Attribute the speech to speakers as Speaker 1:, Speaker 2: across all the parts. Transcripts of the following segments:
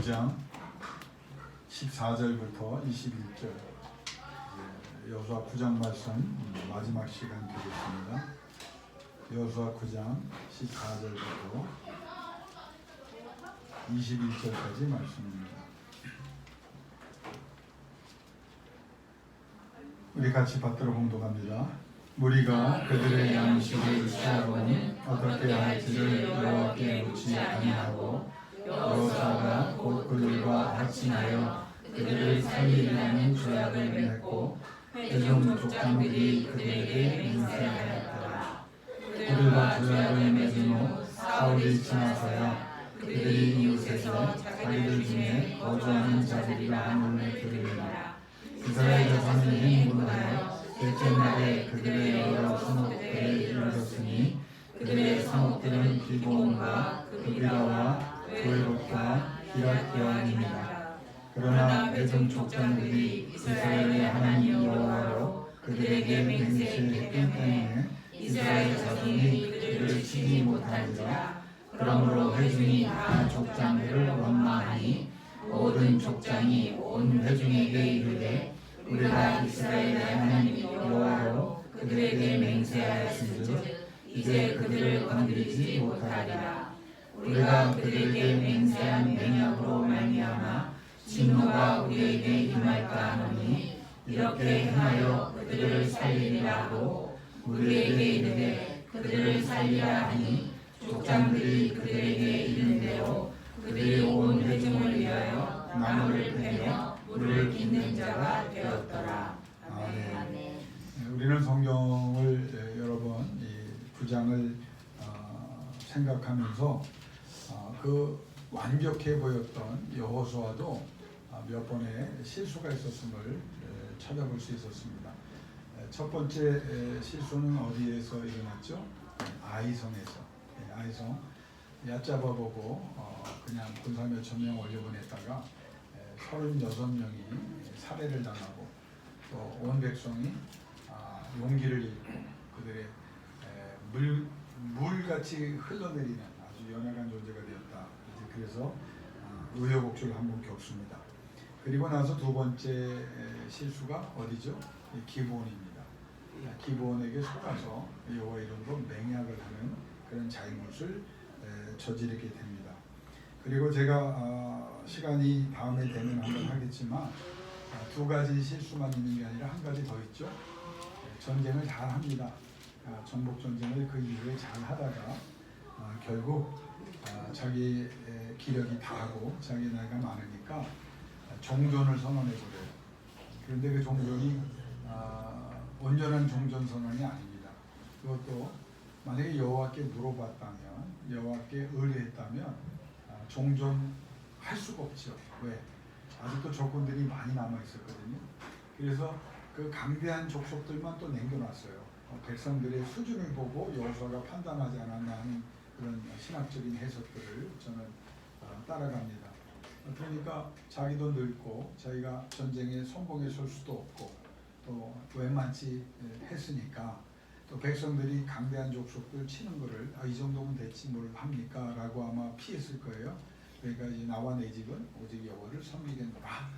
Speaker 1: 9장 14절부터 21절 여호수아 9장 말씀 마지막 시간 드리겠습니다. 여호수아 9장 14절부터 21절까지 말씀입니다. 우리 같이 받들어 봉독합니다. 무리가 그들의 양식을 취하고는 어떻게 할지를 여호와께 묻지 아니하고 여호수아가 곧 그들과 합심하여 그들을 살리려는 조약을 맺고 회중 족장들이 그들에게 맹세하였더라. 그들과 조약을 맺은 후 사울이 지나서야 그들이 이웃에서 자기들 중에 거주하는 자들이라 함을 들으니라. 이스라엘 자손이 행군하여 셋째 날에 그들의 여러 성읍들에 이르렀으니 그들의 성읍들은 기브온과 그비라와 도에롯과 기럇기암이니라. 그러나 회중 족장들이 이스라엘의 하나님 여호와로 그들에게 맹세했기 때문에 이스라엘 자손이 그들을 치지 못하니라. 그러므로 회중이 다 족장들을 원망하니 모든 족장이 온 회중에게 이르되 우리가 이스라엘의 하나님 여호와로 그들에게 맹세하였은즉 이제 그들을 건드리지 못하리라. 우리가 그들에게 맹세한 맹약으로 말미암아 진노가 우리에게 임할까 하노니 이렇게 행하여 그들을 살리리라 하고 우리에게 이르되 그들을 살리라 하니 족장들이 그들에게 이른 대로 그들이 온 회중을 위하여 나무를 베며 물을 빚는 자가 되었더라. 아멘. 우리는 성경을 여러 번 이 9장을 생각하면서 그 완벽해 보였던 여호수아도 몇 번의 실수가 있었음을 찾아볼 수 있었습니다. 첫 번째 실수는 어디에서 일어났죠? 아이성에서. 아이성 얕잡아보고 그냥 군사 몇천 명 올려보냈다가 36명이 살해를 당하고 또 온 백성이 용기를 잃고 그들의 물같이 흘러내리는 아주 연약한 존재가 되었다. 그래서 우여곡절을 한번 겪습니다. 그리고 나서 두 번째 실수가 어디죠? 기브온입니다. 기브온에게 속아서 여호와 이름으로 맹약을 하는 그런 잘못을 저지르게 됩니다. 그리고 제가 시간이 다음에 되면 한번 하겠지만 두 가지 실수만 있는 게 아니라 한 가지 더 있죠. 전쟁을 잘 합니다. 정복 전쟁을 그 이후에 잘 하다가 결국 자기 기력이 다하고 자기 나이가 많으니까 종전을 선언해 버려요. 그런데 그 종전이 온전한 종전 선언이 아닙니다. 그것도 만약에 여호와께 물어봤다면, 여호와께 의뢰했다면 종전할 수가 없죠. 왜? 아직도 적군들이 많이 남아 있었거든요. 그래서 그 강대한 족속들만 또 남겨놨어요. 백성들의 수준을 보고 여호수아가 판단하지 않았나 하는 그런 신학적인 해석들을 저는 따라갑니다. 그러니까 자기도 늙고 자기가 전쟁에 성공에 설 수도 없고 또 웬만치 했으니까 또 백성들이 강대한 족속들 치는 거를 이 정도면 됐지 뭘 합니까? 라고 아마 피했을 거예요. 그러니까 이제 나와 내 집은 오직 여호와를 섬기겠노라.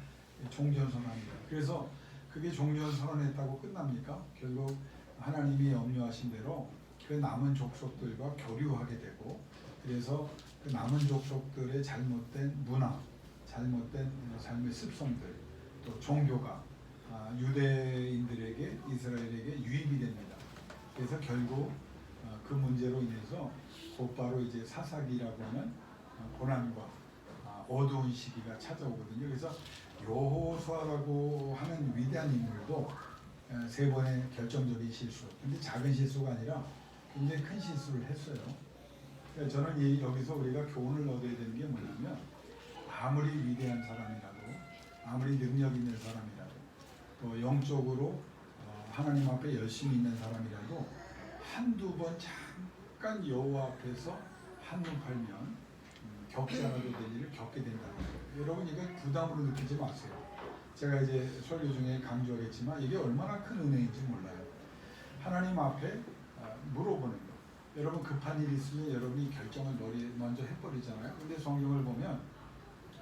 Speaker 1: 종전선언합니다. 그래서 그게 종전선언했다고 끝납니까? 결국 하나님이 염려하신 대로 그 남은 족속들과 교류하게 되고 그래서 그 남은 족속들의 잘못된 문화, 잘못된 삶의 습성들 또 종교가 유대인들에게 이스라엘에게 유입이 됩니다. 그래서 결국 그 문제로 인해서 곧바로 이제 사사기라고 하는 고난과 어두운 시기가 찾아오거든요. 그래서 여호수아라고 하는 위대한 인물도 세 번의 결정적인 실수, 근데 작은 실수가 아니라 굉장히 큰 실수를 했어요. 저는 여기서 우리가 교훈을 얻어야 되는 게 뭐냐면 아무리 위대한 사람이라도 아무리 능력 있는 사람이라도 또 영적으로 하나님 앞에 열심히 있는 사람이라도 한두 번 잠깐 여호와 앞에서 한눈 팔면 겪자라도 될 일을 겪게 된다는 거예요. 여러분 이거 부담으로 느끼지 마세요. 제가 이제 설교 중에 강조하겠지만 이게 얼마나 큰 은혜인지 몰라요. 하나님 앞에 물어보는 거. 여러분 급한 일이 있으면 여러분이 결정을 먼저 해버리잖아요. 근데 성경을 보면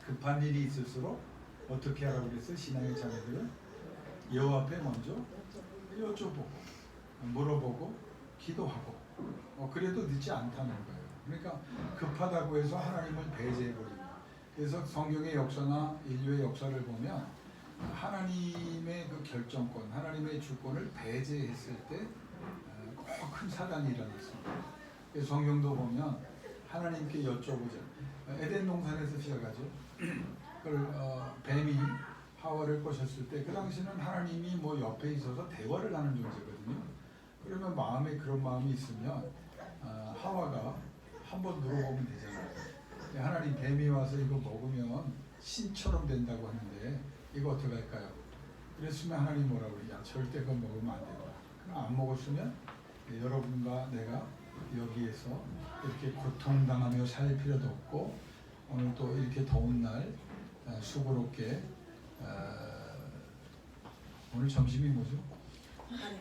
Speaker 1: 급한 일이 있을수록 어떻게 하라고 그랬어요? 신앙의 자녀들은 여호와 앞에 먼저 여쭤보고 물어보고 기도하고 그래도 늦지 않다는 거예요. 그러니까 급하다고 해서 하나님을 배제해버립니다. 그래서 성경의 역사나 인류의 역사를 보면 하나님의 그 결정권, 하나님의 주권을 배제했을 때 큰 사단이 일어났습니다. 그래서 성경도 보면 하나님께 여쭤보자. 에덴 동산에서 시작하죠. 그걸 뱀이 하와를 꼬셨을 때 그 당시는 하나님이 뭐 옆에 있어서 대화를 하는 존재거든요. 그러면 마음에 그런 마음이 있으면 하와가 한번 물어보면 되잖아요. 하나님, 뱀이 와서 이거 먹으면 신처럼 된다고 하는데 이거 어떻게 할까요? 그랬으면 하나님 뭐라고 그래요? 절대 그거 먹으면 안 된다. 그럼 안 먹었으면 여러분과 내가 여기에서 이렇게 고통당하며 살 필요도 없고 오늘 또 이렇게 더운 날 수고롭게 오늘 점심이 뭐죠?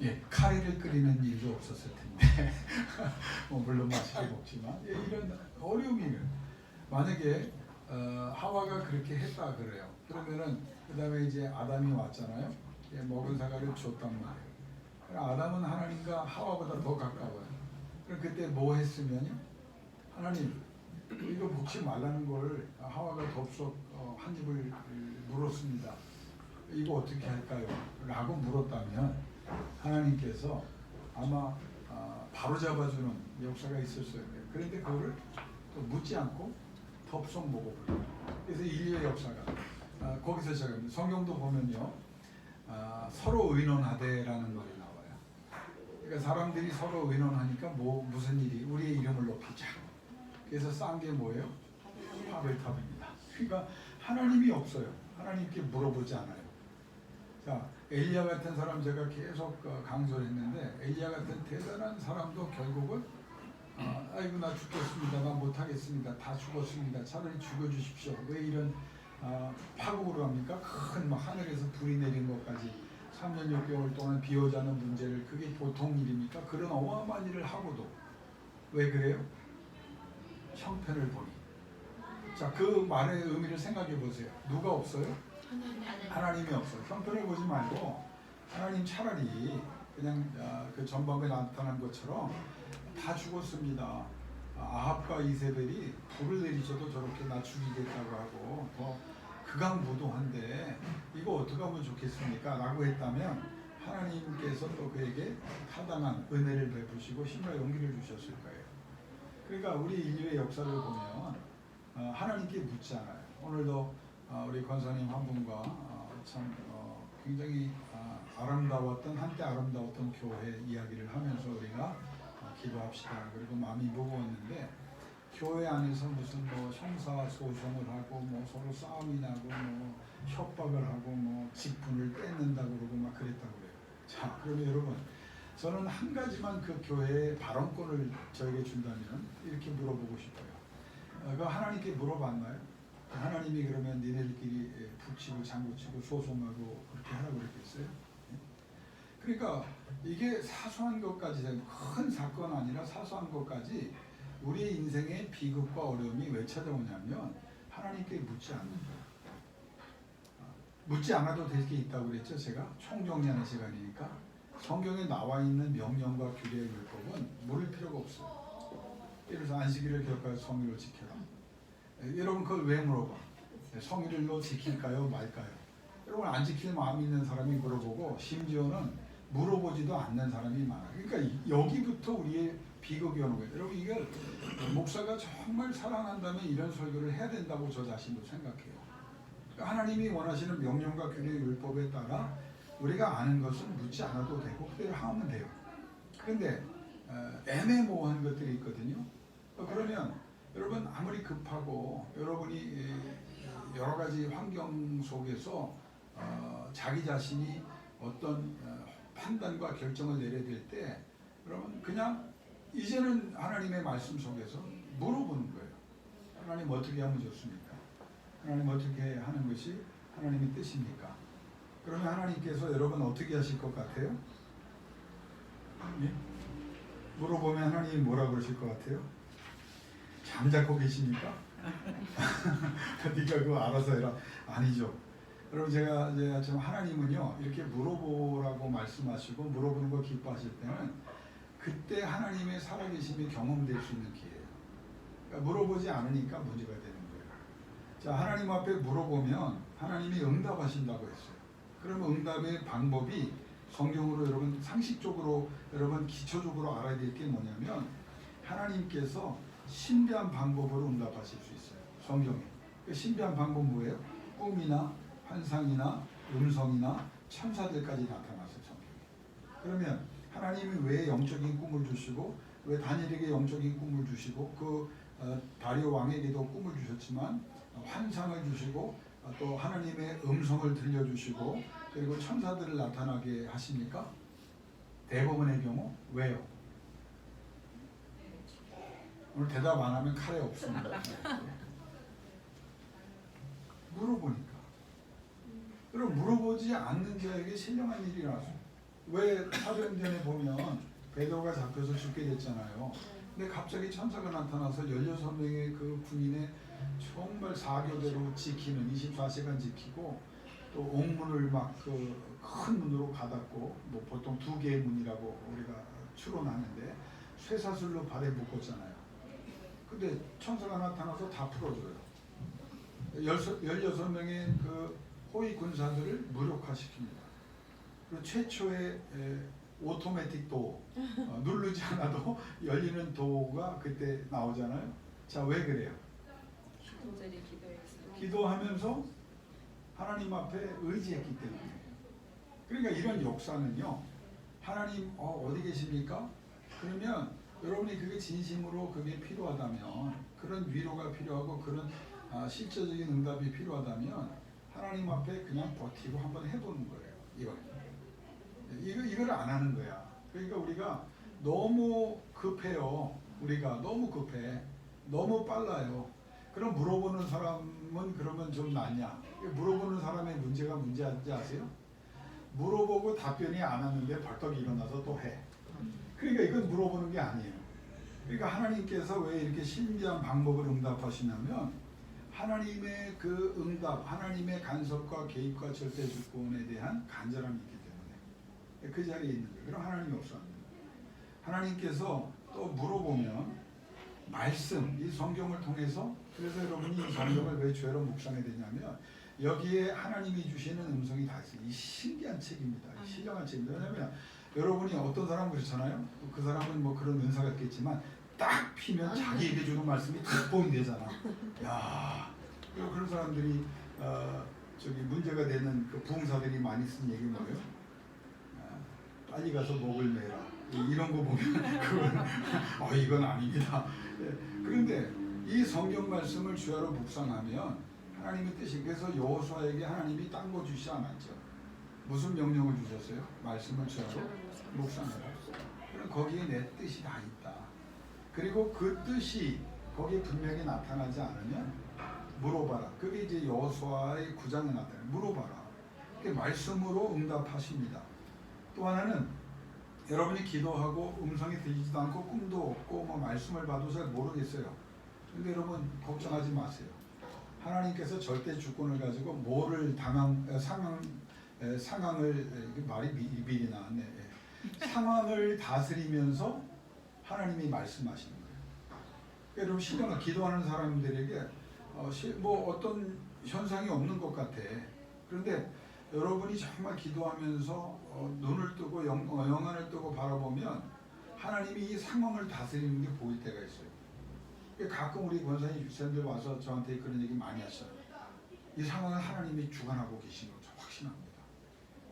Speaker 1: 예, 카레를 끓이는 일도 없었을 텐데 물론 맛있게 먹지만 이런 어려움이 만약에 하와가 그렇게 했다 그래요. 그러면은 그 다음에 이제 아담이 왔잖아요. 먹은 사과를 줬단 말이에요. 아담은 하나님과 하와보다 더 가까워요. 그럼 그때 뭐 했으면요? 하나님, 이거 먹지 말라는 걸 하와가 덥석 한 입을 물었습니다. 이거 어떻게 할까요? 라고 물었다면 하나님께서 아마 바로 잡아주는 역사가 있었어요. 그런데 그거를 또 묻지 않고 덥석 먹어버려요. 그래서 인류의 역사가 거기서 시작합니다. 성경도 보면요, 서로 의논하되라는 말이 나와요. 그러니까 사람들이 서로 의논하니까 무슨 일이 우리의 이름을 높이자. 그래서 싼 게 뭐예요? 바벨탑입니다. 그러니까 하나님이 없어요. 하나님께 물어보지 않아요. 자, 엘리야 같은 사람 제가 계속 강조를 했는데 엘리야 같은 대단한 사람도 결국은 아이고 나 죽겠습니다. 나 못하겠습니다. 다 죽었습니다. 차라리 죽여주십시오. 왜 이런 파국으로 합니까? 큰 막 하늘에서 불이 내린 것까지 3년 6개월 동안 비 오지 않은 문제를 그게 보통 일입니까? 그런 어마어마한 일을 하고도 왜 그래요? 형편을 보니. 자, 그 말의 의미를 생각해 보세요. 누가 없어요? 하나님이 없어요. 형편을 보지 말고 하나님 차라리 그냥 그 전방에 나타난 것처럼 다 죽었습니다. 아합과 이세벨이 불을 내리셔도 저렇게 나 죽이겠다고 하고 더 극악무도한데 이거 어떻게 하면 좋겠습니까? 라고 했다면 하나님께서 또 그에게 타당한 은혜를 베푸시고 힘과 용기를 주셨을 거예요. 그러니까 우리 인류의 역사를 보면 하나님께 묻지 않아요. 오늘도 우리 권사님 한 분과 참 굉장히 아름다웠던 한때 아름다웠던 교회 이야기를 하면서 우리가 기도합시다. 그리고 마음이 무거웠는데 교회 안에서 무슨 뭐 형사 소송을 하고 뭐 서로 싸움이 나고 뭐 협박을 하고 뭐 직분을 뺏는다고 그러고 막 그랬다고 그래요. 자, 그러면 여러분 저는 한 가지만 그 교회의 발언권을 저에게 준다면 이렇게 물어보고 싶어요. 그 하나님께 물어봤나요? 하나님이 그러면 니네들끼리 붙이고 장구치고 소송하고 그렇게 하라고 그랬겠어요? 그러니까 이게 사소한 것까지 큰 사건 아니라 사소한 것까지 우리의 인생의 비극과 어려움이 왜 찾아오냐면 하나님께 묻지 않는 거예요. 묻지 않아도 될 게 있다고 그랬죠. 제가 총정리하는 시간이니까 성경에 나와 있는 명령과 규례 율법은 물을 필요가 없어요. 예를 들어서 안식일을 기억하여 성일을 지켜라. 여러분 그걸 왜 물어봐? 성일로 지킬까요 말까요? 여러분 안 지킬 마음이 있는 사람이 물어보고 심지어는 물어보지도 않는 사람이 많아요. 그러니까 여기부터 우리의 비극이 오는 거예요. 여러분 이걸 목사가 정말 사랑한다면 이런 설교를 해야 된다고 저 자신도 생각해요. 그러니까 하나님이 원하시는 명령과 규례 율법에 따라 우리가 아는 것은 묻지 않아도 되고 그대로 하면 돼요. 그런데 애매모호한 것들이 있거든요. 그러면 여러분 아무리 급하고 여러분이 여러 가지 환경 속에서 자기 자신이 어떤 판단과 결정을 내려야 될 때 여러분 그냥 이제는 하나님의 말씀 속에서 물어보는 거예요. 하나님 어떻게 하면 좋습니까? 하나님 어떻게 하는 것이 하나님의 뜻입니까? 그러면 하나님께서 여러분 어떻게 하실 것 같아요? 예? 물어보면 하나님이 뭐라고 그러실 것 같아요? 잠자코 계십니까? 네가 그거 알아서 해라. 아니죠. 여러분 제가 참 하나님은요 이렇게 물어보라고 말씀하시고 물어보는 거 기뻐하실 때는 그때 하나님의 살아계심이 경험될 수 있는 기회예요. 그러니까 물어보지 않으니까 문제가 되는 거예요. 자, 하나님 앞에 물어보면 하나님이 응답하신다고 했어요. 그러면 응답의 방법이 성경으로 여러분 상식적으로 여러분 기초적으로 알아야 될 게 뭐냐면 하나님께서 신비한 방법으로 응답하실 수 있어요. 성경에. 그 신비한 방법 뭐예요? 꿈이나 환상이나 음성이나 천사들까지 나타났어요. 성경에. 그러면 하나님이 왜 영적인 꿈을 주시고 왜 다니엘에게 영적인 꿈을 주시고 다리오 왕에게도 꿈을 주셨지만 환상을 주시고 또 하나님의 음성을 들려주시고 그리고 천사들을 나타나게 하십니까? 대부분의 경우 왜요? 오늘 대답 안 하면 칼에 없습니다. 물어보니까. 그럼 물어보지 않는 자에게 신령한 일이 일어났어요. 왜 사도행전에 보면 베드로가 잡혀서 죽게 됐잖아요. 근데 갑자기 천사가 나타나서 16명의 그 군인의 정말 사교대로 지키는 24시간 지키고 또 옥문을 막 그 큰 문으로 가닫고 뭐 보통 2개의 문이라고 우리가 추론하는데 쇠사슬로 발에 묶었잖아요. 근데 천사가 나타나서 다 풀어줘요. 16명의 그 호위 군사들을 무력화시킵니다. 그리고 최초의 오토매틱 도어 누르지 않아도 열리는 도어가 그때 나오잖아요. 자, 왜 그래요? 기도하면서 하나님 앞에 의지했기 때문에. 그러니까 이런 역사는요. 하나님 어디 계십니까? 그러면 여러분이 그게 진심으로 그게 필요하다면 그런 위로가 필요하고 그런 실제적인 응답이 필요하다면 하나님 앞에 그냥 버티고 한번 해보는 거예요. 이걸 안 하는 거야. 그러니까 우리가 너무 급해요. 우리가 너무 급해. 너무 빨라요. 그럼 물어보는 사람은 그러면 좀 낫냐? 물어보는 사람의 문제가 문제인지 아세요? 물어보고 답변이 안 왔는데 벌떡 일어나서 또 해. 그러니까 이건 물어보는 게 아니에요. 그러니까 하나님께서 왜 이렇게 신비한 방법을 응답하시냐면 하나님의 그 응답, 하나님의 간섭과 개입과 절대 주권에 대한 간절함이 있기 때문에 그 자리에 있는 거예요. 그럼 하나님이 없어 안 돼요. 하나님께서 또 물어보면 말씀, 이 성경을 통해서 그래서 여러분이 이 성경을 왜 죄로 묵상해야 되냐면 여기에 하나님이 주시는 음성이 다 있어요. 이 신기한 책입니다. 신령한 책입니다. 왜냐하면 여러분이 어떤 사람 그렇잖아요. 그 사람은 뭐 그런 은사가 있겠지만 딱 피면 자기에게 주는 말씀이 탁 되잖아. 야, 그런 사람들이 저기 문제가 되는 그 부흥사들이 많이 쓴 얘기 뭐예요? 빨리 가서 목을 매라. 이런 거 보면 그건 이건 아닙니다. 그런데 이 성경 말씀을 주야로 묵상하면 하나님의 뜻이 그래서 여호수아에게 하나님이 딴 거 주시지 않았죠. 무슨 명령을 주셨어요? 말씀을 주야로 묵상해라. 그럼 거기에 내 뜻이 다 있다. 그리고 그 뜻이 거기에 분명히 나타나지 않으면 물어봐라. 그게 이제 여호수아의 9장에 나타나요. 물어봐라. 그게 말씀으로 응답하십니다. 또 하나는 여러분이 기도하고 음성이 들리지도 않고 꿈도 없고 뭐 말씀을 봐도 잘 모르겠어요. 근데 여러분 걱정하지 마세요. 하나님께서 절대 주권을 가지고 뭐를 상황을 말이 미리 나왔네. 상황을 다스리면서 하나님이 말씀하시는 거예요. 그러니까 여러분 신령한 기도하는 사람들에게 뭐 어떤 현상이 없는 것 같아. 그런데 여러분이 정말 기도하면서 눈을 뜨고 영안을 뜨고 바라보면 하나님이 이 상황을 다스리는 게 보일 때가 있어요. 가끔 우리 권사님 집사님들 와서 저한테 그런 얘기 많이 하셔요. 이 상황을 하나님이 주관하고 계신 거 확신합니다.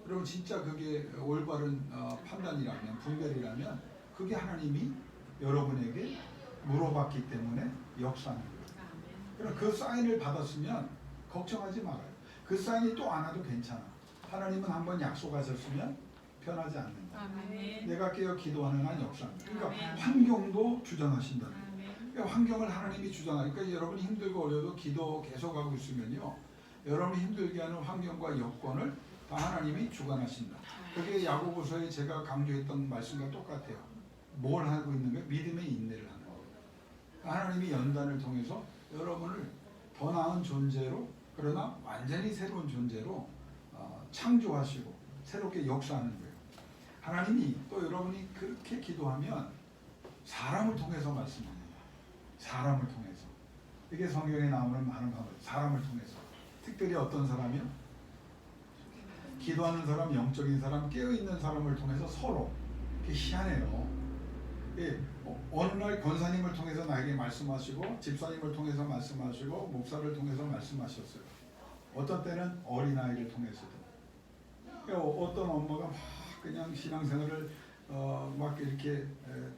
Speaker 1: 여러분 진짜 그게 올바른 판단이라면 분별이라면 그게 하나님이 여러분에게 물어봤기 때문에 역사하는 거예요. 그럼 그 사인을 받았으면 걱정하지 말아요. 그 사인이 또 안 와도 괜찮아. 하나님은 한번 약속하셨으면 변하지 않는다. 아멘. 내가 깨어 기도하는 한 역사합니다. 그러니까 아멘. 환경도 주장하신다는 거예요. 그러니까 환경을 하나님이 주장하니까 그러니까 여러분이 힘들고 어려도 기도 계속하고 있으면요. 여러분이 힘들게 하는 환경과 여건을 다 하나님이 주관하신다. 그게 야고보서에 제가 강조했던 말씀과 똑같아요. 뭘 하고 있는 거예요? 믿음의 인내를 하는 거예요. 하나님이 연단을 통해서 여러분을 더 나은 존재로, 그러나 완전히 새로운 존재로 창조하시고 새롭게 역사하는 거예요. 하나님이 또 여러분이 그렇게 기도하면 사람을 통해서 말씀합니다. 사람을 통해서. 이게 성경에 나오는 많은 방법. 사람을 통해서. 특별히 어떤 사람이요? 기도하는 사람, 영적인 사람, 깨어있는 사람을 통해서 서로. 이게 희한해요. 예, 어느 날 권사님을 통해서 나에게 말씀하시고, 집사님을 통해서 말씀하시고, 목사를 통해서 말씀하셨어요. 어떤 때는 어린아이를 통해서도. 어떤 엄마가 막 그냥 신앙생활을 막 이렇게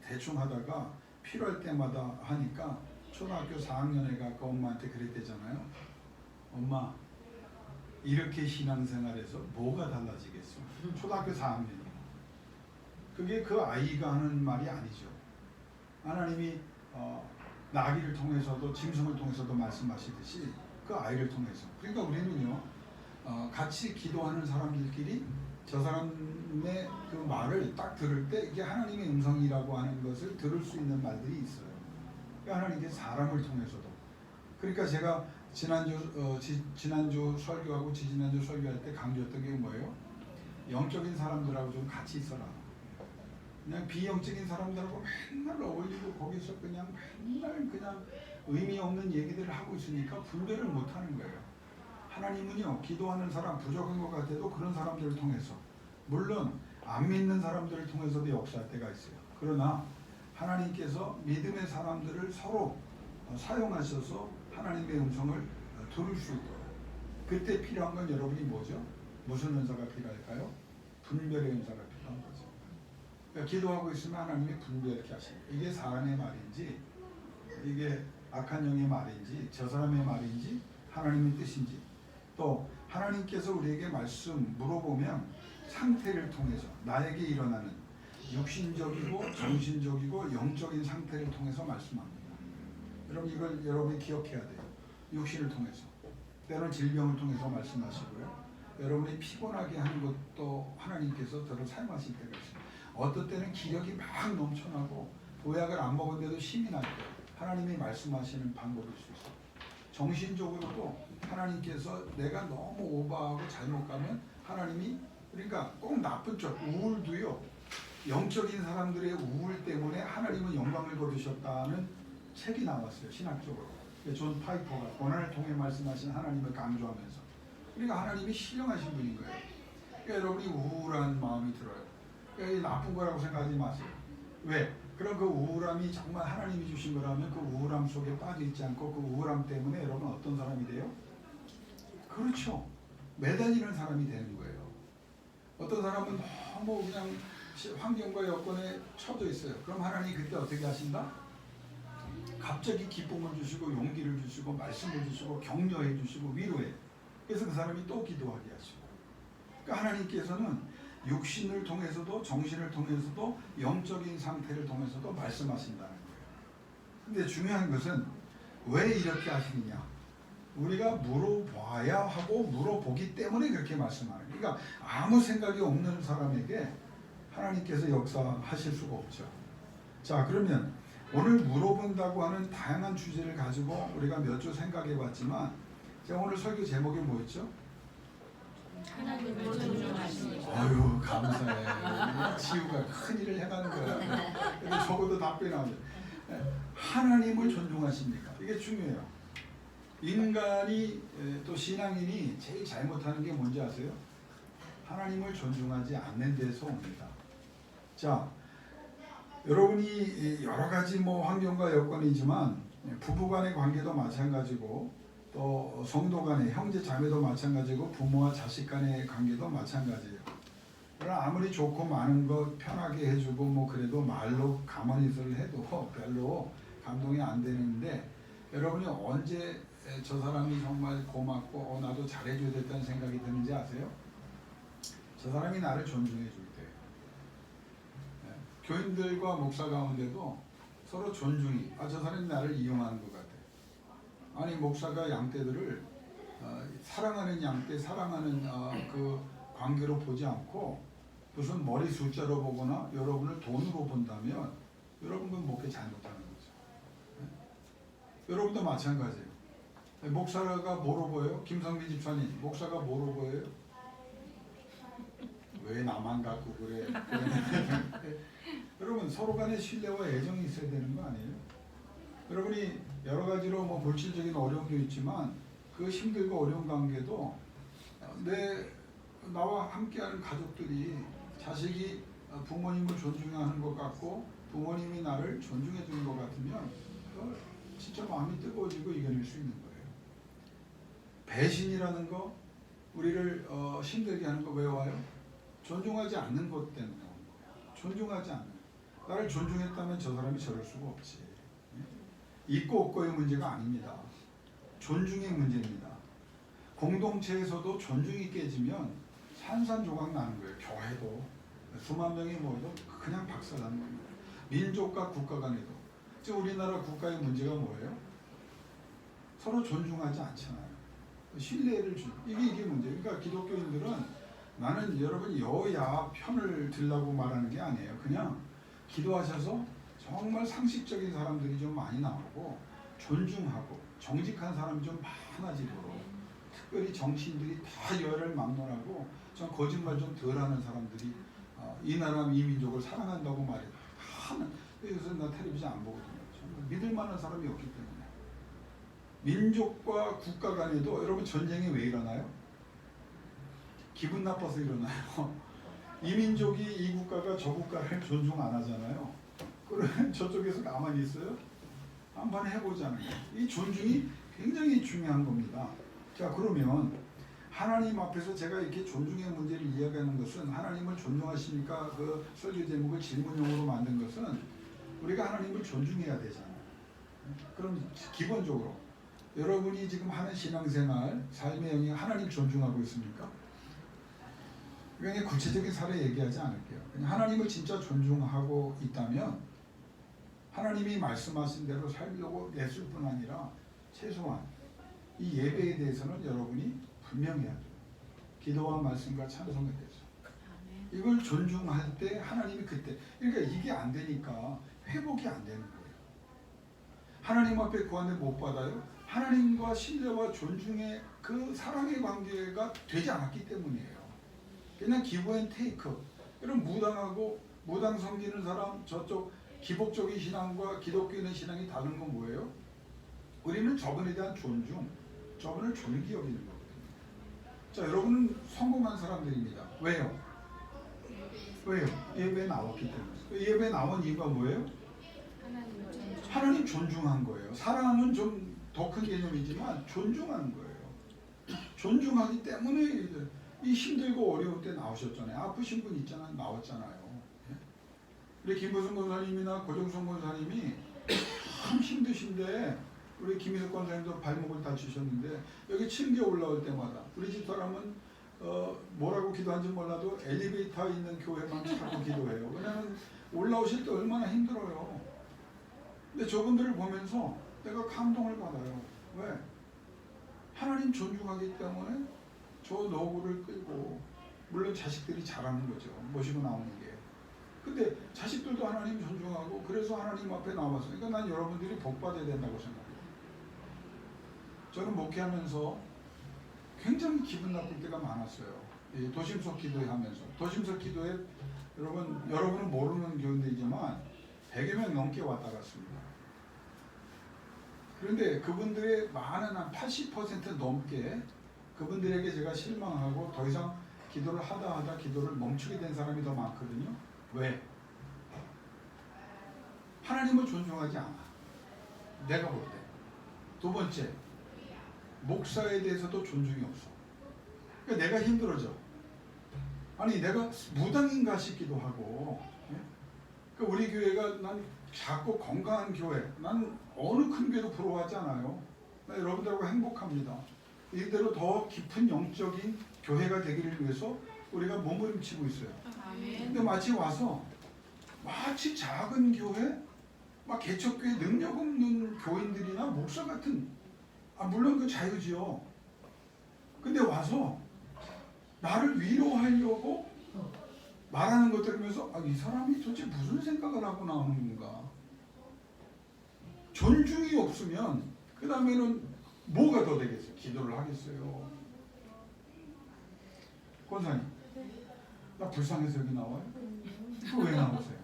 Speaker 1: 대충 하다가 필요할 때마다 하니까 초등학교 4학년에 그 엄마한테 그랬대잖아요. 엄마, 이렇게 신앙생활에서 뭐가 달라지겠어? 초등학교 4학년이에요. 그게 그 아이가 하는 말이 아니죠. 하나님이 나귀를 통해서도 짐승을 통해서도 말씀하시듯이 그 아이를 통해서. 그러니까 우리는요, 같이 기도하는 사람들끼리 저 사람의 그 말을 딱 들을 때 이게 하나님의 음성이라고 하는 것을 들을 수 있는 말들이 있어요. 그러니까 하나님께 사람을 통해서도. 그러니까 제가 지난주 설교하고 지지난주 설교할 때 강조했던 게 뭐예요? 영적인 사람들하고 좀 같이 있어라. 그냥 비영적인 사람들하고 맨날 어울리고 거기서 그냥 맨날 그냥 의미 없는 얘기들을 하고 있으니까 분별을 못 하는 거예요. 하나님은요, 기도하는 사람 부족한 것 같아도 그런 사람들을 통해서, 물론 안 믿는 사람들을 통해서도 역사할 때가 있어요. 그러나 하나님께서 믿음의 사람들을 서로 사용하셔서 하나님의 음성을 들을 수 있도록. 그때 필요한 건 여러분이 뭐죠? 무슨 은사가 필요할까요? 분별의 은사가 필요한 거죠. 그러니까 기도하고 있으면 하나님이 분별케 하십니다. 이게 사람의 말인지, 이게 악한 영의 말인지, 저 사람의 말인지, 하나님의 뜻인지. 또 하나님께서 우리에게 말씀 물어보면 상태를 통해서, 나에게 일어나는 육신적이고 정신적이고 영적인 상태를 통해서 말씀합니다. 여러분, 이걸 여러분이 기억해야 돼요. 육신을 통해서, 때로는 질병을 통해서 말씀하시고요. 여러분이 피곤하게 하는 것도 하나님께서 저를 사용하실 때가 있어요. 어떤 때는 기력이 막 넘쳐나고 보약을 안 먹은데도 힘이 날 때 하나님이 말씀하시는 방법일 수 있어요. 정신적으로도 하나님께서 내가 너무 오버하고 잘못 가면 하나님이, 그러니까 꼭 나쁜 쪽, 우울도요, 영적인 사람들의 우울 때문에 하나님은 영광을 거두셨다는 책이 나왔어요. 신학적으로. 존 파이퍼가 고난을 통해 말씀하신 하나님을 강조하면서. 그러니까 하나님이 신령하신 분인 거예요. 그러니까 여러분이 우울한 마음이 들어요. 그러니까 이 나쁜 거라고 생각하지 마세요. 왜? 그럼 그 우울함이 정말 하나님이 주신 거라면 그 우울함 속에 빠져 있지 않고 그 우울함 때문에 여러분 어떤 사람이 돼요? 그렇죠. 매달리는 사람이 되는 거예요. 어떤 사람은 너무 그냥 환경과 여건에 처져 있어요. 그럼 하나님이 그때 어떻게 하신다? 갑자기 기쁨을 주시고 용기를 주시고 말씀을 주시고 격려해 주시고 위로해. 그래서 그 사람이 또 기도하게 하시고. 그러니까 하나님께서는 육신을 통해서도 정신을 통해서도 영적인 상태를 통해서도 말씀하신다는 거예요. 근데 중요한 것은 왜 이렇게 하시느냐? 우리가 물어봐야 하고 물어보기 때문에 그렇게 말씀하는 거예요. 그러니까 아무 생각이 없는 사람에게 하나님께서 역사하실 수가 없죠. 자, 그러면 오늘 물어본다고 하는 다양한 주제를 가지고 우리가 몇 주 생각해 봤지만, 제가 오늘 설교 제목이 뭐였죠?
Speaker 2: 하나님을 존중하십니다.
Speaker 1: 아유, 감사해. 지우가 큰 일을 해가는 거야. 근데 적어도 답변이 나오죠. 하나님을 존중하십니까? 이게 중요해요. 인간이, 또 신앙인이 제일 잘못하는 게 뭔지 아세요? 하나님을 존중하지 않는 데서 옵니다. 자, 여러분이 여러 가지 환경과 여건이지만 부부 간의 관계도 마찬가지고, 또 성도 간의, 형제 자매도 마찬가지고, 부모와 자식 간의 관계도 마찬가지예요. 그러나 아무리 좋고 많은 거 편하게 해주고 그래도 말로 가만히 있을 해도 별로 감동이 안 되는데, 여러분이 언제 저 사람이 정말 고맙고 나도 잘해줘야 됐다는 생각이 드는지 아세요? 저 사람이 나를 존중해 줄 때. 교인들과 목사 가운데도 서로 존중이, 저 사람이 나를 이용하는 것 같아. 아니, 목사가 양떼들을 사랑하는 양떼, 사랑하는 그 관계로 보지 않고 무슨 머리 숫자로 보거나 여러분을 돈으로 본다면 여러분 그 목회 잘못하는 거죠. 여러분도 마찬가지예요. 목사가 뭐로 보여요? 김성민 집사님, 목사가 뭐로 보여요? 왜 나만 갖고 그래? 여러분 서로 간에 신뢰와 애정이 있어야 되는 거 아니에요? 여러분이 여러 가지로 뭐 물질적인 어려움도 있지만 그 힘들고 어려운 관계도 나와 함께하는 가족들이 자식이 부모님을 존중하는 것 같고 부모님이 나를 존중해 주는 것 같으면 진짜 마음이 뜨거워지고 이겨낼 수 있는 거예요. 배신이라는 거 우리를 힘들게 하는 거 왜 와요? 존중하지 않는 것 때문에 오는 거예요. 존중하지 않는. 나를 존중했다면 저 사람이 저럴 수가 없지. 있고 없고의 문제가 아닙니다. 존중의 문제입니다. 공동체에서도 존중이 깨지면 산산조각 나는 거예요. 교회도 수만 명이 모여도 그냥 박살나는 겁니다. 민족과 국가 간에도. 즉 우리나라 국가의 문제가 뭐예요? 서로 존중하지 않잖아요. 신뢰를 주. 이게 문제예요. 그러니까 기독교인들은 나는 여러분 여야 편을 들라고 말하는 게 아니에요. 그냥 기도하셔서 정말 상식적인 사람들이 좀 많이 나오고 존중하고 정직한 사람이 좀 많아지도록 특별히 정치인들이 다 여야를 막론하고 좀 거짓말 좀 덜하는 사람들이 이 나라 이 민족을 사랑한다고 말해요. 그래서 나 텔레비전 안 보거든요. 정말 믿을 만한 사람이 없기 때문에. 민족과 국가 간에도 여러분 전쟁이 왜 일어나요? 기분 나빠서 일어나요. 이 민족이 이 국가가 저 국가를 존중 안 하잖아요. 그러면 저쪽에서 가만히 있어요? 한번 해보자는 거예요. 이 존중이 굉장히 중요한 겁니다. 자, 그러면 하나님 앞에서 제가 이렇게 존중의 문제를 이야기하는 것은 하나님을 존중하십니까? 그 설교 제목을 질문용으로 만든 것은 우리가 하나님을 존중해야 되잖아요. 그럼 기본적으로 여러분이 지금 하는 신앙생활, 삶의 영역 하나님 존중하고 있습니까? 그러니까 구체적인 사례 얘기하지 않을게요. 그냥 하나님을 진짜 존중하고 있다면 하나님이 말씀하신 대로 살려고 애쓸 뿐 아니라 최소한 이 예배에 대해서는 여러분이 분명해야 돼요. 기도와 말씀과 찬송에 대해서. 이걸 존중할 때 하나님이 그때 그러니까 이게 안 되니까 회복이 안 되는 거예요. 하나님 앞에 구하는데 못 받아요. 하나님과 신뢰와 존중의 그 사랑의 관계가 되지 않았기 때문이에요. 그냥 기브 앤 테이크. 이런 무당하고 무당 섬기는 사람 저쪽 기복적인 신앙과 기독교인의 신앙이 다른 건 뭐예요? 우리는 저분에 대한 존중, 저분을 존귀 여기는 거거든요. 자, 여러분은 성공한 사람들입니다. 왜요? 왜요? 예배에 나왔기 때문에. 예배에 나온 이유가 뭐예요? 하나님 존중한 거예요. 사랑은 좀 더 큰 개념이지만 존중하는 거예요. 존중하기 때문에 이 힘들고 어려울 때 나오셨잖아요. 아프신 분 있잖아요. 나왔잖아요. 우리 김보승 권사님이나 고정성 권사님이 참 힘드신데 우리 김희석 권사님도 발목을 다치셨는데 여기 층계 올라올 때마다 우리 집 사람은 뭐라고 기도하는지 몰라도 엘리베이터 있는 교회만 자꾸 기도해요. 왜냐하면 올라오실 때 얼마나 힘들어요. 근데 저분들을 보면서 내가 감동을 받아요. 왜? 하나님 존중하기 때문에 저 노구를 끌고 물론 자식들이 잘하는 거죠. 모시고 나오는 게. 근데 자식들도 하나님 존중하고 그래서 하나님 앞에 나와서 그러니까 난 여러분들이 복 받아야 된다고 생각해요. 저는 목회하면서 굉장히 기분 나쁠 때가 많았어요. 이 도심석 기도회 하면서. 도심석 기도회 여러분은 모르는 교인들이지만 100여 명 넘게 왔다 갔습니다. 그런데 그분들의 많은 한 80% 넘게 그분들에게 제가 실망하고 더 이상 기도를 하다 기도를 멈추게 된 사람이 더 많거든요. 왜? 하나님을 존중하지 않아. 내가 볼 때. 두 번째, 목사에 대해서도 존중이 없어. 그러니까 내가 힘들어져. 아니 내가 무당인가 싶기도 하고. 그러니까 우리 교회가 난 작고 건강한 교회. 난 어느 큰 교회도 부러워하지 않아요. 나 여러분들하고 행복합니다. 이대로 더 깊은 영적인 교회가 되기를 위해서 우리가 몸부림치고 있어요. 근데 마치 와서 마치 작은 교회, 막 개척교회 능력 없는 교인들이나 목사 같은 물론 그 자유지요. 근데 와서 나를 위로하려고 말하는 것 들으면서 이 사람이 도대체 무슨 생각을 하고 나오는 건가. 존중이 없으면 그 다음에는 뭐가 더 되겠어요? 기도를 하겠어요. 권사님, 나 불쌍해서 여기 나와요? 또 왜 나오세요?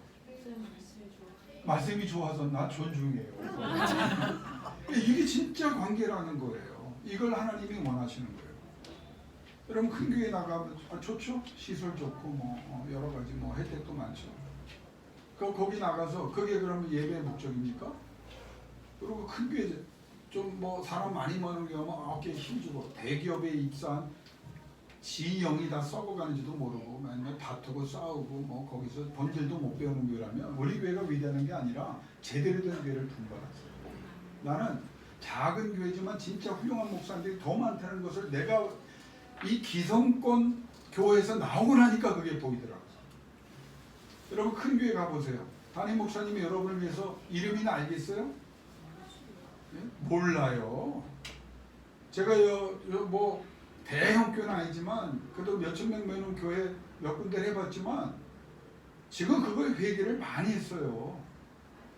Speaker 1: 말씀이 좋아서 나 존중해요. 이게 진짜 관계라는 거예요. 이걸 하나님이 원하시는 거예요. 여러분 큰 교회 나가면 좋죠? 시설 좋고 뭐 여러 가지 뭐 혜택도 많죠. 거기 나가서 그게 그러면 예배의 목적입니까? 그리고 큰 교회 좀 뭐 사람 많이 모는 경우는 어깨에 힘주고 대기업에 입사한 지영이 다 썩어가는지도 모르고 맨날 다투고 싸우고 뭐 거기서 본질도 못 배우는 교회라면 우리 교회가 위대한 게 아니라 제대로 된 교회를 분발했어요. 나는 작은 교회지만 진짜 훌륭한 목사님들이 더 많다는 것을 내가 이 기성권 교회에서 나오고 나니까 그게 보이더라고요. 여러분 큰 교회 가보세요. 담임 목사님이 여러분을 위해서 이름이나 알겠어요? 예? 몰라요. 제가 뭐 대형 교회는 아니지만 그래도 몇천 명 모이는 교회 몇 군데를 해봤지만 지금 그거에 회개를 많이 했어요.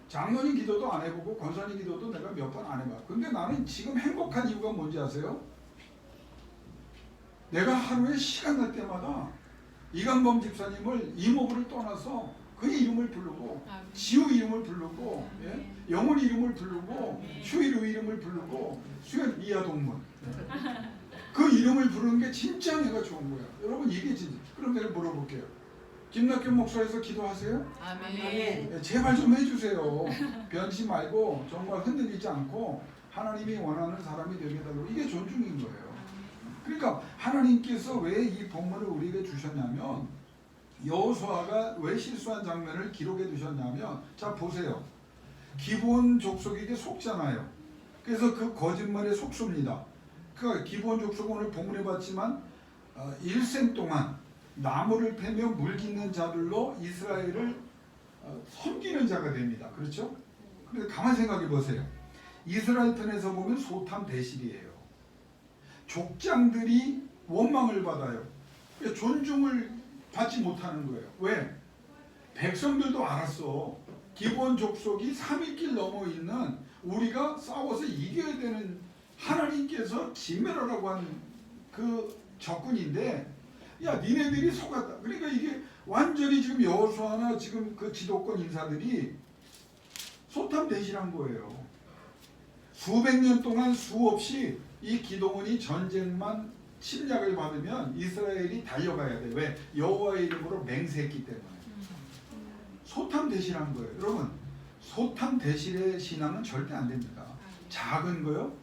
Speaker 1: 장로님 기도도 안 해보고 권사님 기도도 내가 몇 번 안 해봐. 근데 나는 지금 행복한 이유가 뭔지 아세요? 내가 하루에 시간 날 때마다 이강범 집사님을 이모부를 떠나서 그의 이름을 부르고 지우 이름을 부르고 예? 영혼 이름을 부르고 슈이루 이름을 부르고 수연 이하동문 그 이름을 부르는 게 진짜 내가 좋은 거야. 여러분 이게 진짜. 그럼 내가 물어볼게요. 김낙현 목사에서 기도하세요?
Speaker 2: 아멘.
Speaker 1: 네, 제발 좀 해주세요. 변치 말고 정말 흔들리지 않고 하나님이 원하는 사람이 되게 해달라고. 이게 존중인 거예요. 그러니까 하나님께서 왜 이 본문을 우리에게 주셨냐면 여호수아가 왜 실수한 장면을 기록해 두셨냐면 자 보세요. 기브온 족속에게 속잖아요. 그래서 그 거짓말에 속습니다. 그 기브온 족속은 오늘 본문에 봤지만 일생 동안 나무를 패며 물깃는 자들로 이스라엘을 섬기는 자가 됩니다. 그렇죠? 근데 가만 생각해 보세요. 이스라엘 편에서 보면 소탐 대실이에요. 족장들이 원망을 받아요. 존중을 받지 못하는 거예요. 왜? 백성들도 알았어. 기브온 족속이 3일길 넘어 있는 우리가 싸워서 이겨야 되는 하나님께서 진멸하라고 한 그 적군인데 야 니네들이 속았다. 그러니까 이게 완전히 지금 여호수아나 지금 그 지도권 인사들이 소탐 대실한 거예요. 수백 년 동안 수없이 이 기드온이 전쟁만 침략을 받으면 이스라엘이 달려가야 돼. 왜? 여호와의 이름으로 맹세했기 때문에. 소탐 대실한 거예요. 여러분 소탐 대실의 신앙은 절대 안 됩니다. 작은 거요.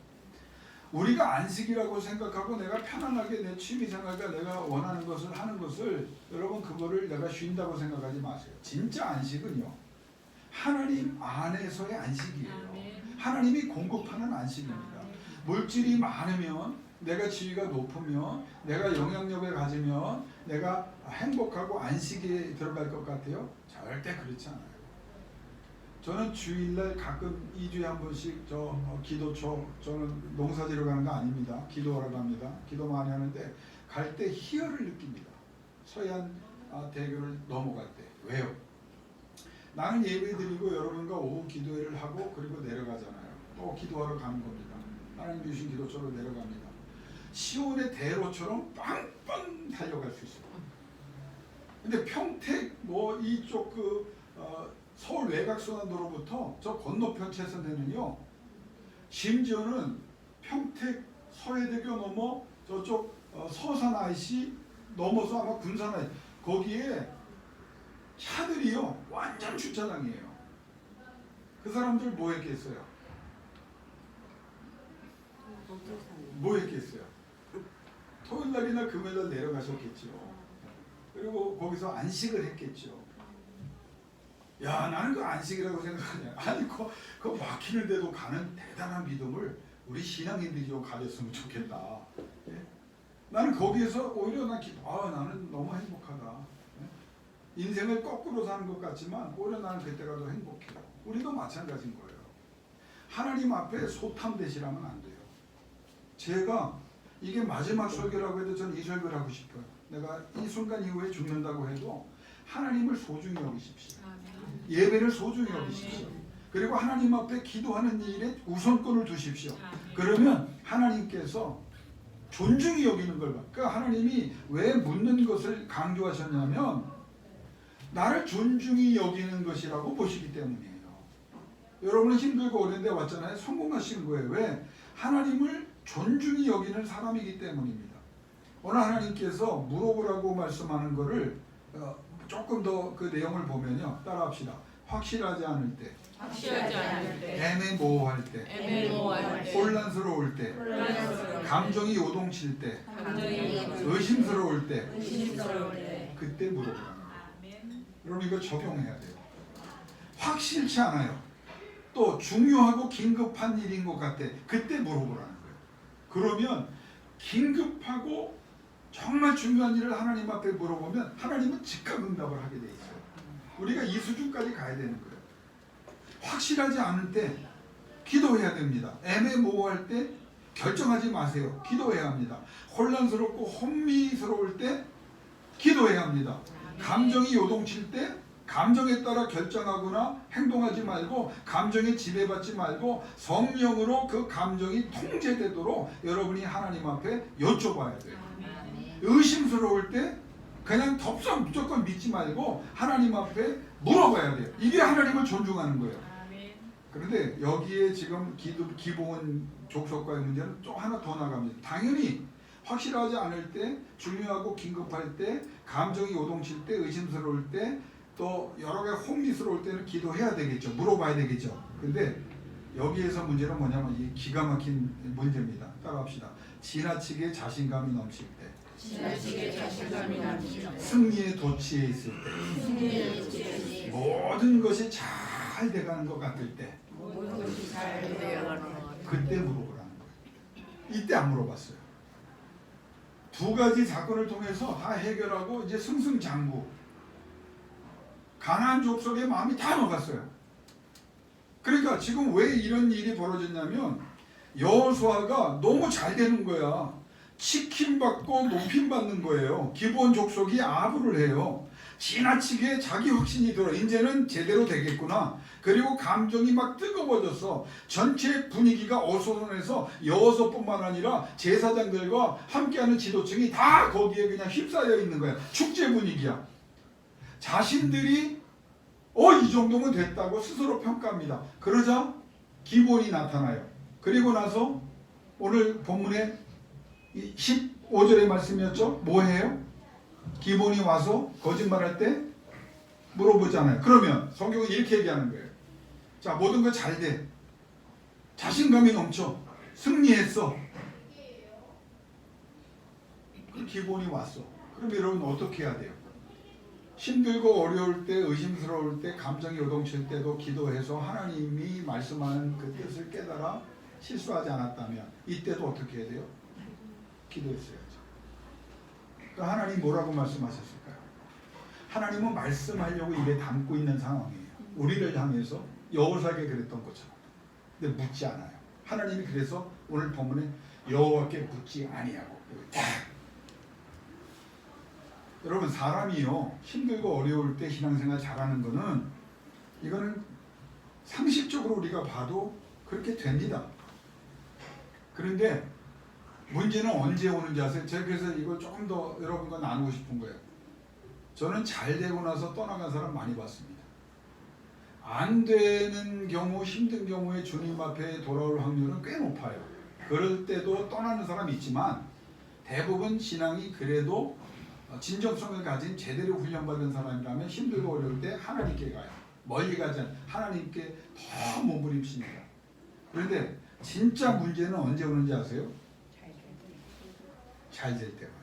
Speaker 1: 우리가 안식이라고 생각하고 내가 편안하게 내 취미생활과 내가 원하는 것을 하는 것을 여러분 그거를 내가 쉰다고 생각하지 마세요. 진짜 안식은요. 하나님 안에서의 안식이에요. 하나님이 공급하는 안식입니다. 물질이 많으면 내가 지위가 높으면 내가 영향력을 가지면 내가 행복하고 안식에 들어갈 것 같아요? 절대 그렇지 않아요. 저는 주일날 가끔 2주에 한 번씩 기도초 저는 농사지러 가는 거 아닙니다. 기도하러 갑니다. 기도 많이 하는데 갈 때 희열을 느낍니다. 서해안 대교를 넘어갈 때. 왜요? 나는 예배드리고 여러분과 오후 기도회를 하고 그리고 내려가잖아요. 또 기도하러 가는 겁니다. 하나님 주신 기도처로 내려갑니다. 시온의 대로처럼 빵빵 달려갈 수 있어요. 근데 평택 뭐 이쪽 서울 외곽순환도로부터 저 건너편 차선에는요. 심지어는 평택 서해대교 넘어 저쪽 서산 IC 넘어서 아마 군산 IC 거기에 차들이요 완전 주차장이에요. 그 사람들 뭐 했겠어요? 뭐 했겠어요? 토요일날이나 금요일날 내려가셨겠죠. 그리고 거기서 안식을 했겠죠. 야 나는 그 안식이라고 생각하냐. 아니 그 막히는데도 가는 대단한 믿음을 우리 신앙인들이 좀 가졌으면 좋겠다. 예? 나는 거기에서 오히려 나는 너무 행복하다. 예? 인생을 거꾸로 사는 것 같지만 오히려 나는 그때가 더 행복해요. 우리도 마찬가지인 거예요. 하나님 앞에 소탐대시라면 안 돼요. 제가 이게 마지막 설교라고 해도 저는 이 설교를 하고 싶어요. 내가 이 순간 이후에 죽는다고 해도 하나님을 소중히 여기십시오. 예배를 소중히 여기십시오. 그리고 하나님 앞에 기도하는 일에 우선권을 두십시오. 그러면 하나님께서 존중이 여기는 걸 봐. 그러니까 하나님이 왜 묻는 것을 강조하셨냐면 나를 존중이 여기는 것이라고 보시기 때문이에요. 여러분은 힘들고 어려운 데 왔잖아요. 성공하시는 거예요. 왜? 하나님을 존중이 여기는 사람이기 때문입니다. 오늘 하나님께서 물어보라고 말씀하는 거를 조금 더 그 내용을 보면요. 따라합시다. 확실하지 않을 때,
Speaker 2: 확실하지 않을 때,
Speaker 1: 애매모호할 때,
Speaker 2: 애매모호할 때,
Speaker 1: 혼란스러울 때,
Speaker 2: 혼란스러울 때,
Speaker 1: 감정이 요동칠 때,
Speaker 2: 감정이
Speaker 1: 의심스러울 때,
Speaker 2: 의심스러울 때,
Speaker 1: 그때 물어보라는 거예요. 여러분 이거 적용해야 돼요. 확실치 않아요. 또 중요하고 긴급한 일인 것 같아. 그때 물어보라는 거예요. 그러면 긴급하고 정말 중요한 일을 하나님 앞에 물어보면 하나님은 즉각 응답을 하게 돼 있어요. 우리가 이 수준까지 가야 되는 거예요. 확실하지 않을 때 기도해야 됩니다. 애매모호할 때 결정하지 마세요. 기도해야 합니다. 혼란스럽고 혼미스러울 때 기도해야 합니다. 감정이 요동칠 때 감정에 따라 결정하거나 행동하지 말고 감정에 지배받지 말고 성령으로 그 감정이 통제되도록 여러분이 하나님 앞에 여쭤봐야 돼요. 의심스러울 때 그냥 덥석 무조건 믿지 말고 하나님 앞에 물어봐야 돼요. 이게 하나님을 존중하는 거예요. 그런데 여기에 지금 기본 족속과의 문제는 또 하나 더 나갑니다. 당연히 확실하지 않을 때, 중요하고 긴급할 때, 감정이 요동칠 때, 의심스러울 때, 또 여러 가지 혼미스러울 때는 기도해야 되겠죠. 물어봐야 되겠죠. 근데 여기에서 문제는 뭐냐면 이 기가 막힌 문제입니다. 따라합시다. 지나치게 자신감이 넘칠 때,
Speaker 2: 지나치게 자신감이 넘칠 때,
Speaker 1: 승리에 도취해 있을 때,
Speaker 2: 승리에 도취해
Speaker 1: 모든 것이 잘 돼가는 것 같을 때,
Speaker 2: 모든 것이 잘 되어가는 것
Speaker 1: 그때 물어보라는 거예요. 이때 안 물어봤어요. 두 가지 사건을 통해서 다 해결하고 이제 승승장구. 가나안 족속의 마음이 다 녹았어요. 그러니까 지금 왜 이런 일이 벌어졌냐면 여호수아가 너무 잘 되는 거야. 치킨받고 높임받는 거예요. 기본 족속이 아부를 해요. 지나치게 자기 확신이 들어. 이제는 제대로 되겠구나. 그리고 감정이 막 뜨거워져서 전체 분위기가 어수선해서 여호수아뿐만 아니라 제사장들과 함께하는 지도층이 다 거기에 그냥 휩싸여 있는 거야. 축제 분위기야. 자신들이 이 정도면 됐다고 스스로 평가합니다. 그러자 기본이 나타나요. 그리고 나서 오늘 본문의 15절의 말씀이었죠. 뭐해요? 기본이 와서 거짓말할 때 물어보잖아요. 그러면 성경은 이렇게 얘기하는 거예요. 자, 모든 거 잘 돼. 자신감이 넘쳐. 승리했어. 그 기본이 왔어. 그럼 여러분 어떻게 해야 돼요? 힘들고 어려울 때, 의심스러울 때, 감정이 요동칠 때도 기도해서 하나님이 말씀하는 그 뜻을 깨달아 실수하지 않았다면 이때도 어떻게 해야 돼요? 기도했어야죠. 그러니까 하나님 뭐라고 말씀하셨을까요? 하나님은 말씀하려고 입에 담고 있는 상황이에요. 우리를 향해서 여호수아에게 그랬던 것처럼. 근데 묻지 않아요. 하나님이 그래서 오늘 본문에 여호와께 묻지 아니하고 여러분 사람이요 힘들고 어려울 때 신앙생활 잘하는 거는 이거는 상식적으로 우리가 봐도 그렇게 됩니다. 그런데 문제는 언제 오는지 아세요? 제가 그래서 이걸 조금 더 여러분과 나누고 싶은 거예요. 저는 잘 되고 나서 떠나간 사람 많이 봤습니다. 안 되는 경우, 힘든 경우에 주님 앞에 돌아올 확률은 꽤 높아요. 그럴 때도 떠나는 사람이 있지만 대부분 신앙이 그래도 진정성을 가진 제대로 훈련받은 사람이라면 힘들고 어려울 때 하나님께 가요. 멀리 가지 않아요. 하나님께 더 몸부림칩니다. 그런데 진짜 문제는 언제 오는지 아세요? 잘 될 때 와요.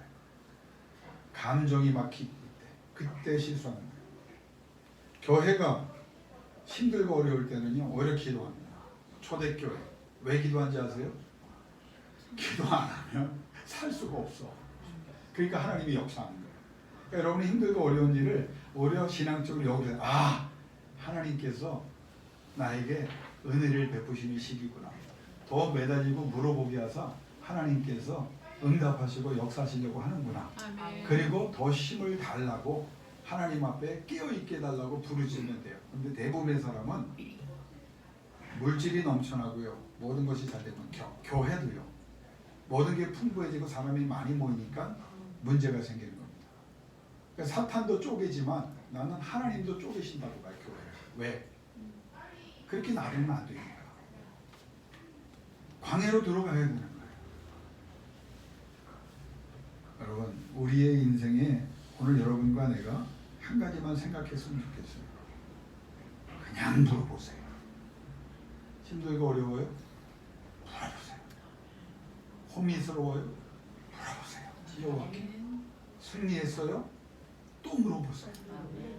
Speaker 1: 감정이 막힐 때. 그때 실수하는 거예요. 교회가 힘들고 어려울 때는요 오히려 기도합니다. 초대교회 왜 기도한지 아세요? 기도 안 하면 살 수가 없어. 그러니까 하나님이 역사하는 거예요. 그러니까 여러분이 힘들고 어려운 일을 오히려 신앙적으로 여기서 하나님께서 나에게 은혜를 베푸시는 시기구나. 더 매달리고 물어보게 하사 하나님께서 응답하시고 역사하시려고 하는구나.
Speaker 2: 아멘.
Speaker 1: 그리고 더 힘을 달라고 하나님 앞에 깨어있게 해달라고 부르시면 돼요. 근데 대부분의 사람은 물질이 넘쳐나고요. 모든 것이 잘 되면 교회도요. 모든 게 풍부해지고 사람이 많이 모이니까 문제가 생기는 겁니다. 그러니까 사탄도 쪼개지만 나는 하나님도 쪼개신다고 봐요. 교회를. 왜? 그렇게 나대면 안 되니까. 광야로 들어가야 되는 거예요. 여러분, 우리의 인생에 오늘 여러분과 내가 한 가지만 생각했으면 좋겠어요. 그냥 물어보세요. 힘들고 어려워요? 물어보세요. 호미스러워요? 물어보세요. 여호와께. 승리했어요? 또 물어보세요.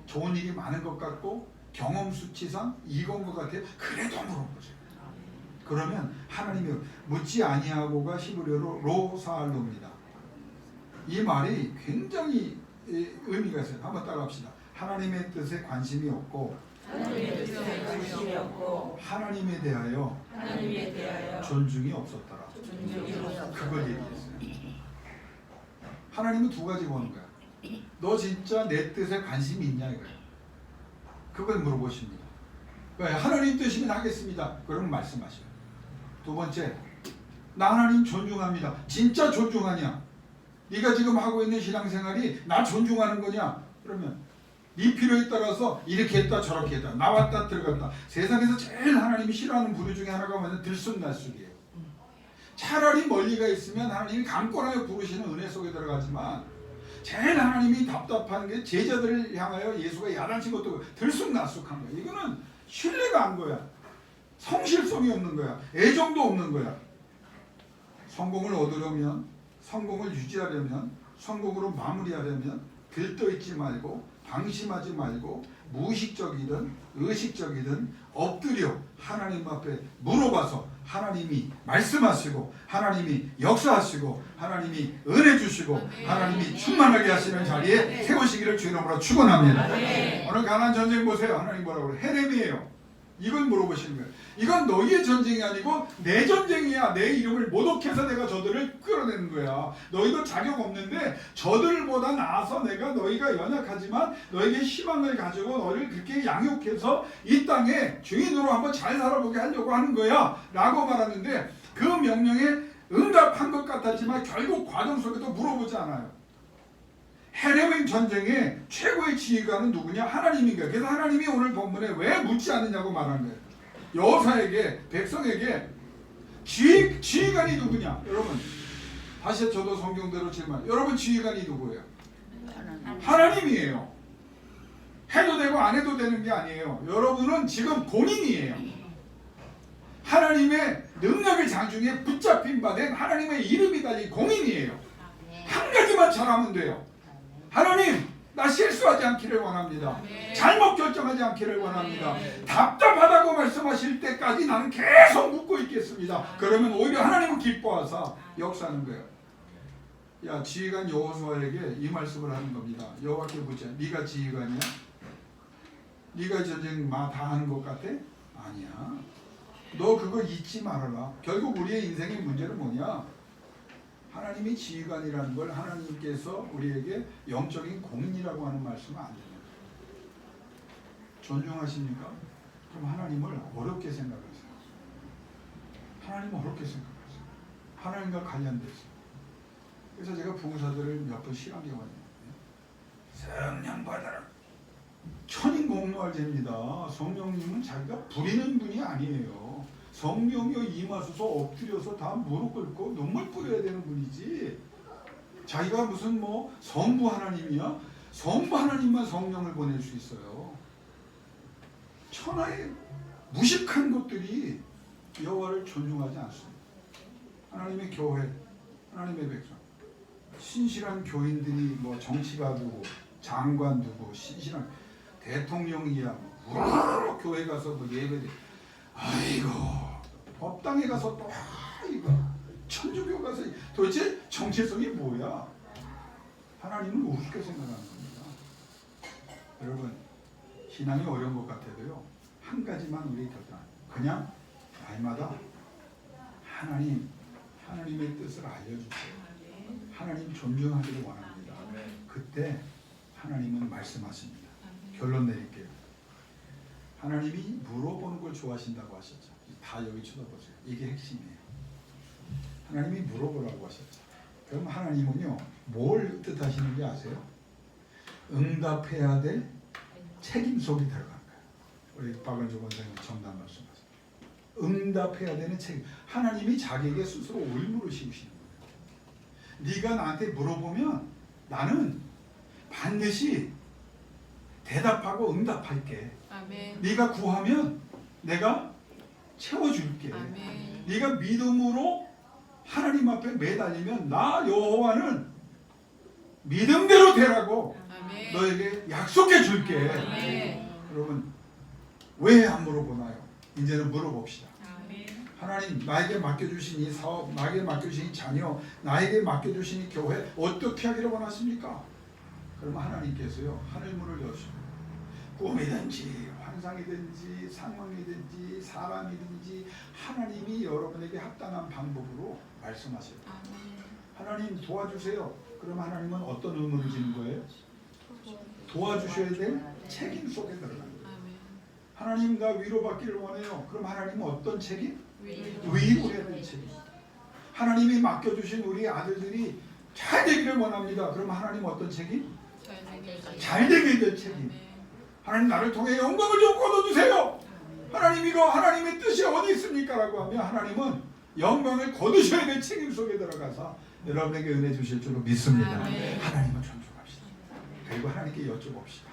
Speaker 1: 좋은 일이 많은 것 같고 경험 수치상 이건 것 같아요. 그래도 물어보세요. 그러면 하나님이 묻지 아니하고가 히브리어로 로사알로입니다. 이 말이 굉장히 의미가 있어요. 한번 따라합시다. 하나님의 뜻에 관심이 없고
Speaker 2: 하나님의 뜻에 관심이 없고
Speaker 1: 하나님에 대하여 존중이 없었더라. 그걸 얘기했어요. 하나님은 두 가지 보는 거야. 너 진짜 내 뜻에 관심이 있냐 이거야. 그걸 물어보십니다. 왜? 하나님 뜻이면 하겠습니다. 그러면 말씀하셔요. 두 번째, 나 하나님 존중합니다. 진짜 존중하냐? 네가 지금 하고 있는 신앙생활이 나 존중하는 거냐? 그러면 네 필요에 따라서 이렇게 했다 저렇게 했다 나왔다 들어갔다. 세상에서 제일 하나님이 싫어하는 부류 중에 하나가 뭐냐면 들쑥날쑥이에요. 차라리 멀리가 있으면 하나님이 강권하여 부르시는 은혜 속에 들어가지만 제일 하나님이 답답한 게 제자들을 향하여 예수가 야단친 것도 들쑥날쑥한 거야. 이거는 신뢰가 안 거야. 성실성이 없는 거야. 애정도 없는 거야. 성공을 얻으려면, 성공을 유지하려면, 성공으로 마무리하려면 들떠있지 말고 방심하지 말고 무의식적이든 의식적이든 엎드려 하나님 앞에 물어봐서 하나님이 말씀하시고 하나님이 역사하시고 하나님이 은혜 주시고 하나님이 충만하게 하시는 자리에 세우시기를 주의 이름으로 축원합니다. 오늘 가나안 전쟁 보세요. 하나님 뭐라고 그래요? 헤렘이에요. 이걸 물어보시는 거예요. 이건 너희의 전쟁이 아니고 내 전쟁이야. 내 이름을 모독해서 내가 저들을 끌어내는 거야. 너희도 자격 없는데 저들보다 나아서 내가 너희가 연약하지만 너에게 희망을 가지고 너희를 그렇게 양육해서 이 땅에 주인으로 한번 잘 살아보게 하려고 하는 거야 라고 말하는데 그 명령에 응답한 것 같았지만 결국 과정 속에도 물어보지 않아요. 헤레멘 전쟁의 최고의 지휘관은 누구냐? 하나님인 거예요. 그래서 하나님이 오늘 본문에 왜 묻지 않느냐고 말한 거예요. 여호사에게 백성에게 지휘관이 누구냐? 여러분 다시 저도 성경대로 질문. 여러분 지휘관이 누구예요? 하나님이에요. 해도 되고 안 해도 되는 게 아니에요. 여러분은 지금 공인이에요. 하나님의 능력의 장중에 붙잡힌 바 된 하나님의 이름이 달린 공인이에요. 한 가지만 잘하면 돼요. 하나님, 나 실수하지 않기를 원합니다. 잘못 결정하지 않기를 원합니다. 답답하다고 말씀하실 때까지 나는 계속 묻고 있겠습니다. 그러면 오히려 하나님은 기뻐하사 역사하는 거예요. 야, 지휘관 여호수아에게 이 말씀을 하는 겁니다. 여호와께 묻자. 네가 지휘관이야? 네가 전쟁 다 하는 것 같아? 아니야. 너 그거 잊지 말아라. 결국 우리의 인생의 문제는 뭐냐? 하나님이 지휘관이라는 걸 하나님께서 우리에게 영적인 공인이라고 하는 말씀은 안 됩니다. 존중하십니까? 그럼 하나님을 어렵게 생각하세요. 하나님을 어렵게 생각하세요. 하나님과 관련돼서. 그래서 제가 부흥사들을 몇 번 시험해 왔는데 성령 받아라. 천인공노할 죄입니다. 성령님은 자기가 부리는 분이 아니에요. 성령이여 임하소서 엎드려서 다 무릎 꿇고 눈물 뿌려야 되는 분이지. 자기가 무슨 뭐 성부 하나님이야? 성부 하나님만 성령을 보낼 수 있어요. 천하의 무식한 것들이 여호와를 존중하지 않습니다. 하나님의 교회, 하나님의 백성, 신실한 교인들이 뭐 정치가 누구, 장관 누구, 신실한 대통령이야, 뭐 교회 가서 뭐 예배드, 아이고 법당에 가서 또 이거 천주교 가서 도대체 정체성이 뭐야? 하나님은 우습게 생각하는 겁니다. 여러분 신앙이 어려운 것 같아도요 한 가지만 우리 결단. 그냥 날마다 하나님의 뜻을 알려주세요. 하나님 존중하기를 원합니다. 그때 하나님은 말씀하십니다. 결론 내릴게요. 하나님이 물어보는 걸 좋아하신다고 하셨죠. 다 여기 쳐다보세요. 이게 핵심이에요. 하나님이 물어보라고 하셨죠. 그럼 하나님은요, 뭘 뜻하시는지 아세요? 응답해야 될 책임 속에 들어간 거예요. 우리 박은주 권사님 정답 말씀하세요. 응답해야 되는 책임. 하나님이 자기에게 스스로 의무를 씌우시는 거예요. 네가 나한테 물어보면 나는 반드시 대답하고 응답할게.
Speaker 2: 아멘.
Speaker 1: 네가 구하면 내가 채워줄게.
Speaker 2: 아멘.
Speaker 1: 네가 믿음으로 하나님 앞에 매달리면 나 여호와는 믿음대로 되라고
Speaker 2: 아멘.
Speaker 1: 너에게 약속해 줄게.
Speaker 2: 아멘.
Speaker 1: 여러분 왜 안 물어보나요? 이제는 물어봅시다.
Speaker 2: 아멘.
Speaker 1: 하나님 나에게 맡겨주신 이 사업, 나에게 맡겨주신 이 자녀, 나에게 맡겨주신 이 교회 어떻게 하기를 원하십니까? 그러면 하나님께서요 하늘문을 여시고 꿈이든지 환상이든지 상황이든지 사람이든지 하나님이 여러분에게 합당한 방법으로 말씀하세요.
Speaker 2: 아멘.
Speaker 1: 하나님 도와주세요. 그럼 하나님은 어떤 의무를 지는 거예요? 도와주셔야 될 책임 속에 들어가는 거예요.
Speaker 2: 아멘.
Speaker 1: 하나님 나 위로받기를 원해요. 그럼 하나님은 어떤 책임?
Speaker 2: 위로.
Speaker 1: 위로해야 될 책임. 하나님이 맡겨주신 우리 아들들이 잘 되기를 원합니다. 그럼 하나님 어떤 책임? 잘 되게 될 책임.
Speaker 2: 아멘.
Speaker 1: 하나님 나를 통해 영광을 좀 거둬주세요. 하나님 이거 하나님의 뜻이 어디 있습니까? 라고 하면 하나님은 영광을 거두셔야 될 책임 속에 들어가서 여러분에게 은혜 주실 줄로 믿습니다.
Speaker 2: 아멘.
Speaker 1: 하나님을 존중합시다. 그리고 하나님께 여쭤봅시다.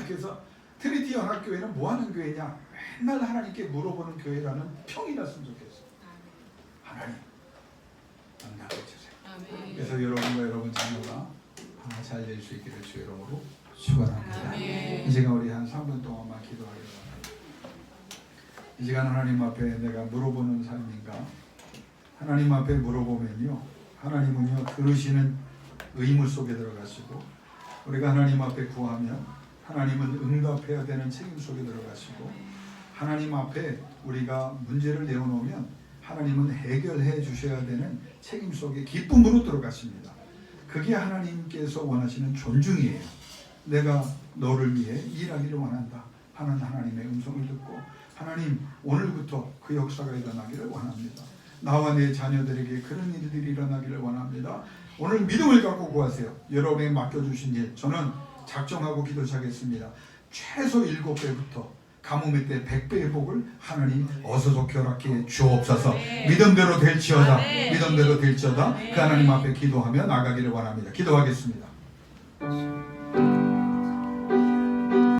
Speaker 1: 그래서 트리티 연합교회는 뭐하는 교회냐? 맨날 하나님께 물어보는 교회라는 평이 났으면 좋겠어요. 하나님 응답해 주세요.
Speaker 2: 아멘.
Speaker 1: 그래서 여러분과 여러분 자녀가 잘 될 수 있기를 주 이름으로 축원합니다.
Speaker 2: 아멘.
Speaker 1: 이 시간 우리 한 3분 동안만 기도하기를 바랍니다. 이 시간 하나님 앞에 내가 물어보는 삶인가? 하나님 앞에 물어보면요, 하나님은요 들으시는 의무 속에 들어가시고, 우리가 하나님 앞에 구하면 하나님은 응답해야 되는 책임 속에 들어가시고, 하나님 앞에 우리가 문제를 내어놓으면 하나님은 해결해 주셔야 되는 책임 속에 기쁨으로 들어가십니다. 그게 하나님께서 원하시는 존중이에요. 내가 너를 위해 일하기를 원한다 하는 하나님의 음성을 듣고, 하나님 오늘부터 그 역사가 일어나기를 원합니다. 나와 내 자녀들에게 그런 일들이 일어나기를 원합니다. 오늘 믿음을 갖고 구하세요. 여러분에게 맡겨주신 일, 저는 작정하고 기도 시작했습니다. 최소 7배부터 가뭄의 때 100배의 복을 하나님 어서 좋게 허락해 주옵소서. 믿음대로 될지어다. 믿음대로 될지어다. 그 하나님 앞에 기도하며 나가기를 원합니다. 기도하겠습니다.